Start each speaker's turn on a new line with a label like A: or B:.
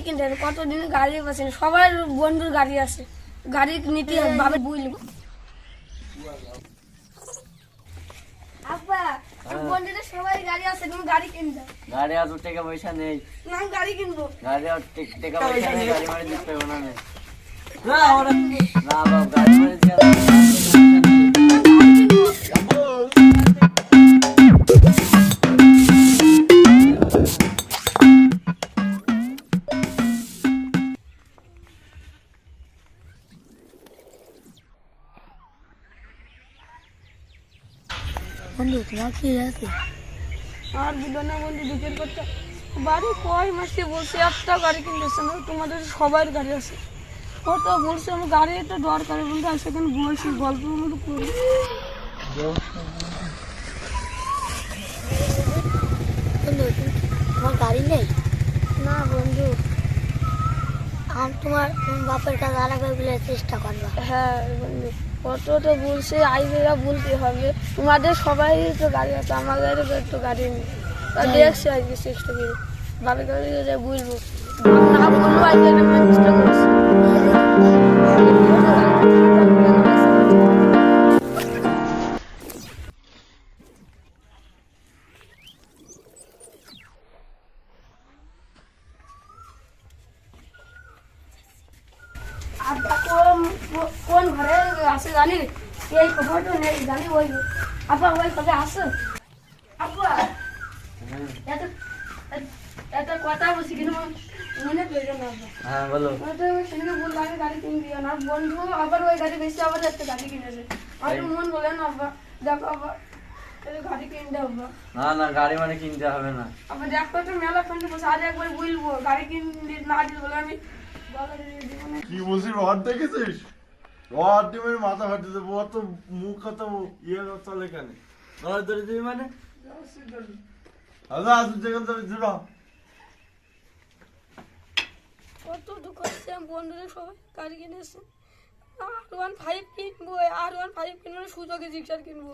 A: কিনতে হবে, কতদিন গাড়ি পাচ্ছে না, সবার বন্ধুর গাড়ি আছে, গাড়ি নিতে ভাবে বুঝলি। আব্বা বন্ধুদের সবাই গাড়ি আছে, তুমি গাড়ি কিনবে?
B: গাড়ি আর টাকা পয়সা নেই।
A: না আমি গাড়ি কিনবো।
B: গাড়ি আর টাকা পয়সা নেই, গাড়ি মারি দিতে হবে না। না বাবা, গাড়ি মারি দিয়ে
A: বন্ধু তোমার কি আছে? আর বুঝো না বন্ধু, বিক্রি করতে বাড়ি কয় মাসে বলছে একটা গাড়ি কিনতেছে না, তোমাদের সবার গাড়ি আছে, কত বলছে আমার গাড়ি একটা দরকার বন্ধু, আর সেখানে বলছি গল্প মতো করি। বন্ধু তোমার গাড়ি নেই? না বন্ধু। তোমার বাপের কাছে আলাদা বলে চেষ্টা করবা। হ্যাঁ বন্ধু, কত তো বলছে আইবেরা বলতে হবে, তোমাদের সবাই তো গাড়ি আছে, আমাদের তো গাড়ি নেই, তা দেখছি আজকে চেষ্টা করি, বাপের কাছে বলবো, না বলবো আজকে চেষ্টা করছি। কোন ঘরে আছে জানি, এই খবরটা নেই জানি, ওই আপা ওই কবে আসে। আপা এত কথা বলছি কিন্তু মনে পড়ে না।
B: হ্যাঁ বলো।
A: সেদিকে বললাম আমি গাড়ি কিনে দিও না, বন্ধু আবার ওই গাড়ি বেশি আবার একটা গাড়ি কিনেছে, আর মন বলে না আব্বা দেখো আবার গাড়ি কিনতে হবে।
B: না না, গাড়ি মানে কিনতে হবে না।
A: আবার দেখো তো মেলা ফোন বসে আজ একবার বলবো গাড়ি কিনতে না দিল বলে আমি
C: কি বলছিস? রড দেখেছিস? রড ডিমের মাথা ফাটে দেবো, অত মুখ কত ইয়ে চলে কেন? রড ধরে দিবি মানে? আচ্ছা আসুন যেখান থেকে জুড়া।
A: কত দুঃখ হচ্ছে, বন্ধুদের সবাই গাড়ি কিনেছে, R15 কিনবো, R15 কিনবো, সুযোগে জিক্সার কিনবো।